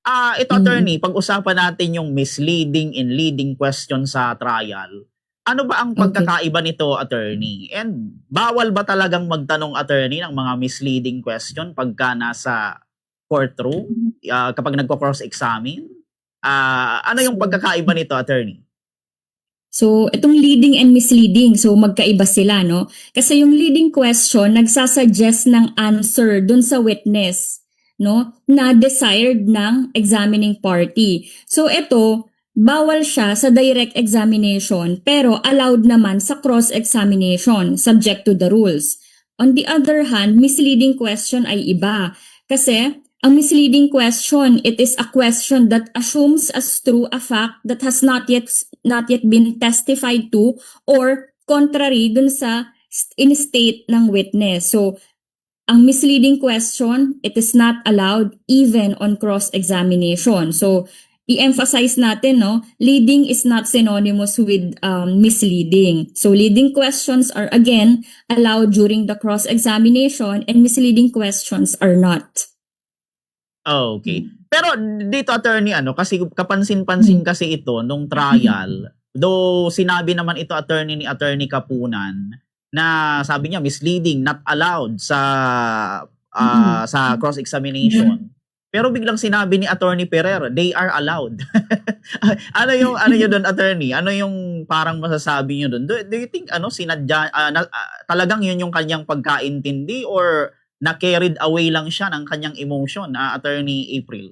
Ito attorney, pag-usapan natin yung misleading and leading question sa trial. Ano ba ang pagkakaiba nito, attorney? And bawal ba talagang magtanong, attorney, ng mga misleading question pagka nasa courtroom, kapag nagko-cross-examine? Ano yung pagkakaiba nito, attorney? So, itong leading and misleading, so magkaiba sila, no? Kasi yung leading question, nagsasuggest ng answer dun sa witness, no? Na desired ng examining party. So, ito, bawal siya sa direct examination, pero allowed naman sa cross-examination, subject to the rules. On the other hand, misleading question ay iba. Kasi, ang misleading question, it is a question that assumes as true a fact that has not yet been testified to or contrary dun sa in-state ng witness. So, ang misleading question, it is not allowed even on cross-examination. So, i-emphasize natin, no, leading is not synonymous with misleading. So, leading questions are again allowed during the cross-examination and misleading questions are not. Okay. Pero dito, attorney, kasi kapansin-pansin kasi ito nung trial, though sinabi naman ito, attorney, ni Attorney Kapunan, na sabi niya misleading, not allowed sa cross-examination. Pero biglang sinabi ni Attorney Ferrer, they are allowed. ano yung doon, attorney? Ano yung parang masasabi niyo doon? Do you think sinadya talagang yun yung kanyang pagkaintindi or na-carried away lang siya ng kanyang emotion, Attorney April?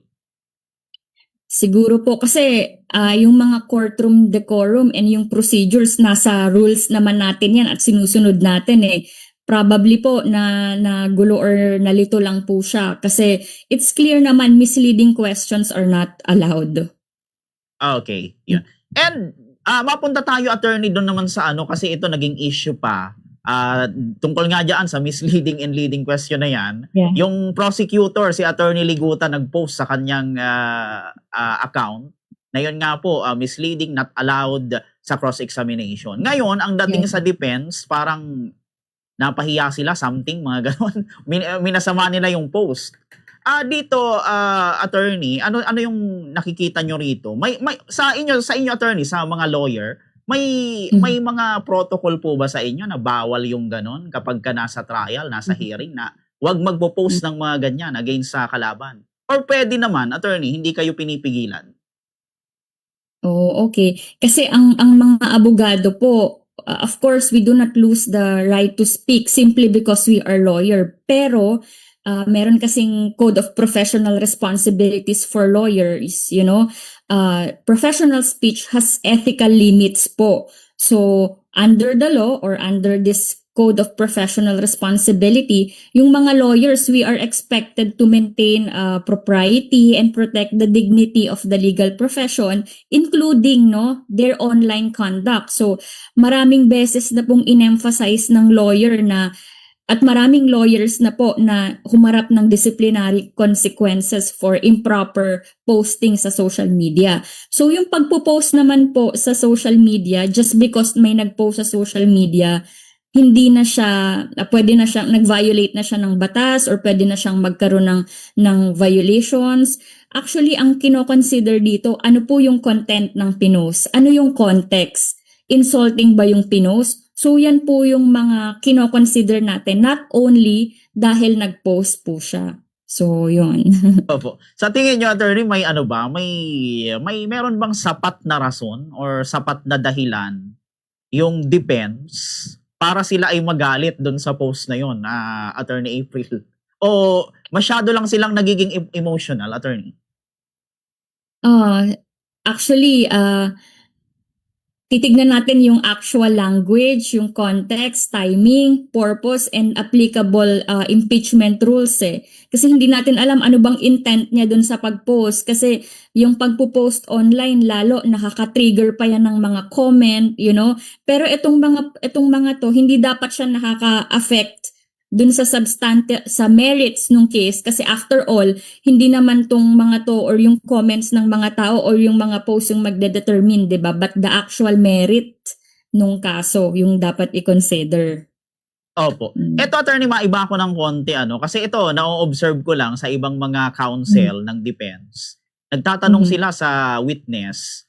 Siguro po kasi yung mga courtroom decorum and yung procedures nasa rules naman natin yan at sinusunod natin eh. Probably po na gulo or nalito lang po siya kasi it's clear naman misleading questions are not allowed. Okay. Yeah. And mapunta tayo, attorney, doon naman sa kasi ito naging issue pa. Tungkol nga dyan sa misleading and leading question na yan, yung prosecutor, si Attorney Liguta, nag-post sa kanyang account na yun nga po, misleading, not allowed sa cross-examination. Ngayon, ang dating sa defense, parang napahiya sila, something, mga ganon. Minasama nila yung post. Dito, attorney, ano yung nakikita nyo rito? May sa inyo, attorney, sa mga lawyer, may mga protocol po ba sa inyo na bawal yung ganon kapag ka nasa trial, nasa hearing, na wag magpo-post ng mga ganyan against sa kalaban? Or pwede naman, attorney, hindi kayo pinipigilan? Oh, okay. Kasi ang mga abogado po, of course, we do not lose the right to speak simply because we are lawyer. Pero meron kasing code of professional responsibilities for lawyers, professional speech has ethical limits po. So, under the law or under this code of professional responsibility, yung mga lawyers, we are expected to maintain propriety and protect the dignity of the legal profession, including their online conduct. So, maraming beses na pong in-emphasize ng lawyer at maraming lawyers na po na humarap ng disciplinary consequences for improper posting sa social media. So yung pagpo-post naman po sa social media, just because may nag-post sa social media, hindi na siya, pwede na siya, nag-violate na siya ng batas or pwede na siyang magkaroon ng violations. Actually, ang kino-consider dito, ano po yung content ng pinost? Ano yung context? Insulting ba yung pinost? So yan po yung mga kino-consider natin, not only dahil nag-post po siya. So yun. Opo. Sa tingin nyo, attorney, may meron bang sapat na rason or sapat na dahilan yung defense para sila ay magalit doon sa post na yun, Attorney April? O masyado lang silang nagiging emotional, attorney? Actually, titignan natin yung actual language, yung context, timing, purpose, and applicable impeachment rules eh. Kasi hindi natin alam ano bang intent niya dun sa pag-post. Kasi yung pagpo-post online, lalo nakaka-trigger pa yan ng mga comment, Pero itong mga to, hindi dapat siya nakaka-affect dun sa sa merits ng case kasi after all, hindi naman tong mga to or yung comments ng mga tao or yung mga posts yung magde-determine, 'di ba? But the actual merit nung kaso yung dapat i-consider. Opo. Ito, attorney, maiba ko ng konti kasi ito na-observe ko lang sa ibang mga counsel ng defense. Nagtatanong Mhm. sila sa witness,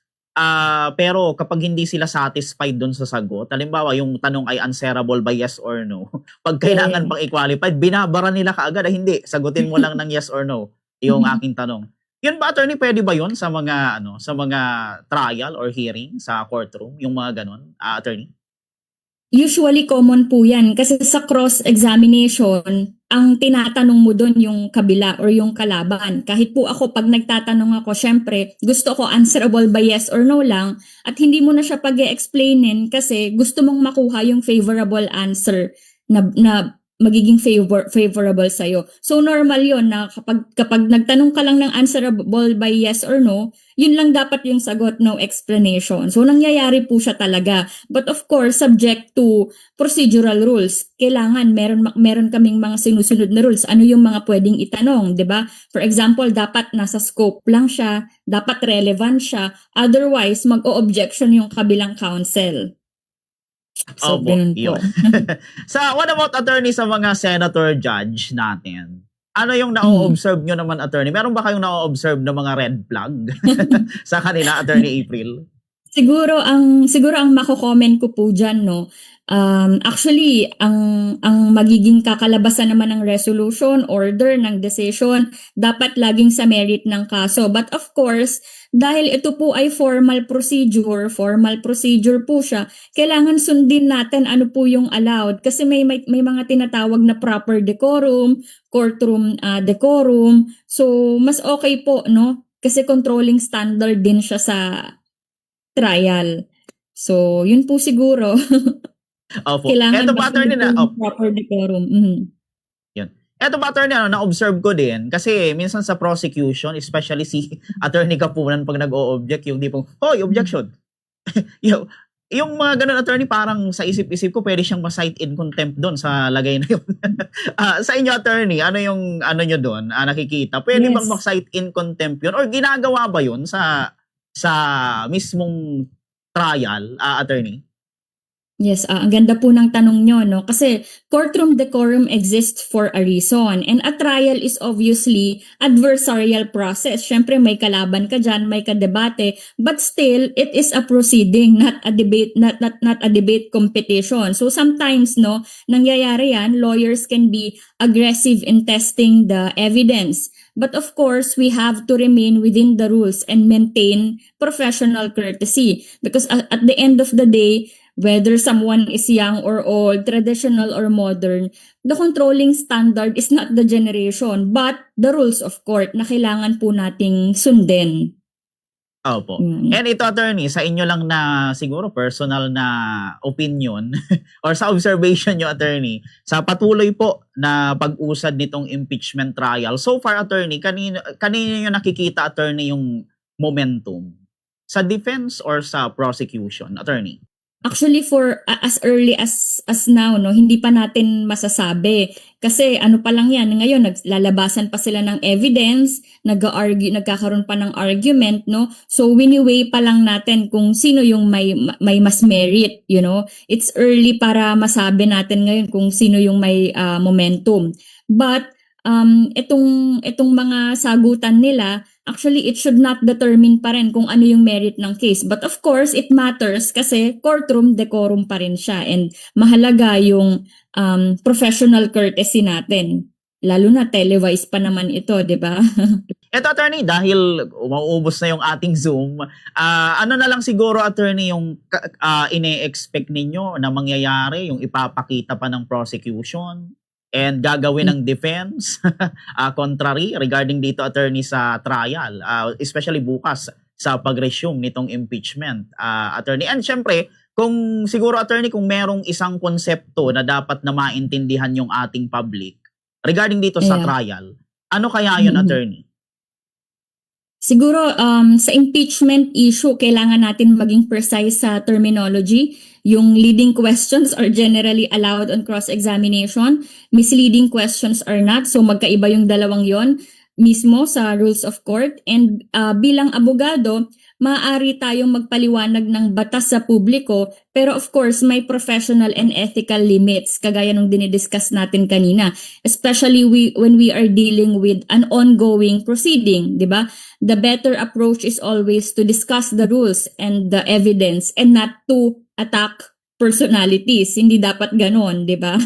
pero kapag hindi sila satisfied dun sa sagot, halimbawa yung tanong ay answerable by yes or no, pag kailangan Yeah. pang i-qualify, binabara nila kaagad, hindi, sagutin mo lang ng yes or no yung aking tanong. Yun ba, attorney, pwede ba yun sa mga sa mga trial or hearing sa courtroom, yung mga ganun, attorney? Usually common po yan kasi sa cross-examination, ang tinatanong mo doon yung kabila or yung kalaban. Kahit po ako, pag nagtatanong ako, syempre, gusto ko answerable by yes or no lang at hindi mo na siya pag-e-explainin kasi gusto mong makuha yung favorable answer na magiging favorable sa'yo. So normal yon na kapag nagtanong ka lang ng answerable by yes or no, yun lang dapat yung sagot, no explanation. So nangyayari po siya talaga. But of course, subject to procedural rules. Kailangan meron kaming mga sinusunod na rules. Ano yung mga pwedeng itanong, 'di ba? For example, dapat nasa scope lang siya, dapat relevant siya. Otherwise, mag-o-objection yung kabilang counsel. So, Opo, ganun yun. po. What about, attorney, sa mga senator judge natin? Ano yung na-observe nyo naman, attorney? Meron ba kayong na-observe na mga red flag sa kanila, attorney April? Siguro ang mako-comment ko po diyan, no. Actually ang magiging kakalabasan naman ng resolution, order ng decision dapat laging sa merit ng kaso. But of course, dahil ito po ay formal procedure po siya, kailangan sundin natin ano po yung allowed kasi may mga tinatawag na proper decorum, courtroom decorum. So mas okay po, no? Kasi controlling standard din siya sa trial. So, yun po siguro. Opo. Kailangan Eto ba, attorney, na, yung proper decorum. Mhm. yun. Eto ba, attorney, na-observe ko din, kasi minsan sa prosecution, especially si attorney Kapunan pag nag-o-object, yung tipong, hoy, objection. yung mga ganun, attorney, parang sa isip-isip ko, pwede siyang ma-cite in contempt doon sa lagay na yun. Sa inyo, attorney, ano yung nyo doon, nakikita? Pwede Yes. bang ma-cite in contempt yun? Or ginagawa ba yun sa mismong trial, attorney? Yes, ang ganda po ng tanong nyo, no? Kasi courtroom decorum exists for a reason. And a trial is obviously adversarial process. Siyempre, may kalaban ka dyan, may kadebate. But still, it is a proceeding, not a debate, not a debate competition. So sometimes, no, nangyayari yan, lawyers can be aggressive in testing the evidence. But of course, we have to remain within the rules and maintain professional courtesy. Because at the end of the day, whether someone is young or old, traditional or modern, the controlling standard is not the generation, but the rules of court na kailangan po nating sundin. Opo. And ito, attorney, sa inyo lang na siguro personal na opinion or sa observation nyo, attorney, sa patuloy po na pag-usad nitong impeachment trial, so far, attorney, kanino nyo nakikita, attorney, yung momentum? Sa defense or sa prosecution, attorney? Actually, for as early as now, no, hindi pa natin masasabi. Kasi ano pa lang yan, ngayon naglalabasan pa sila ng evidence, nagkakaroon pa ng argument, no? So wini-weigh pa lang natin kung sino yung may mas merit, you know? It's early para masabi natin ngayon kung sino yung may momentum. But itong mga sagutan nila, actually, it should not determine pa rin kung ano yung merit ng case. But of course, it matters kasi courtroom decorum pa rin siya. And mahalaga yung professional courtesy natin. Lalo na televised pa naman ito, di ba? Eto, attorney, dahil mauubos na yung ating Zoom, ano na lang siguro, attorney, yung ine-expect ninyo na mangyayari, yung ipapakita pa ng prosecution and gagawin ng defense contrary regarding dito, attorney, sa trial, especially bukas sa pag-resume nitong impeachment, attorney. And syempre, kung siguro, attorney, kung merong isang konsepto na dapat na maintindihan yung ating public regarding dito sa trial, ano kaya yun, attorney? Siguro sa impeachment issue, kailangan natin maging precise sa terminology. Yung leading questions are generally allowed on cross-examination. Misleading questions are not. So magkaiba yung dalawang yon. mismo sa rules of court, and bilang abogado, maaari tayong magpaliwanag ng batas sa publiko, pero of course may professional and ethical limits kagaya nung dinidiscuss natin kanina, especially when we are dealing with an ongoing proceeding, di ba? The better approach is always to discuss the rules and the evidence and not to attack personalities. Hindi dapat ganon, di ba?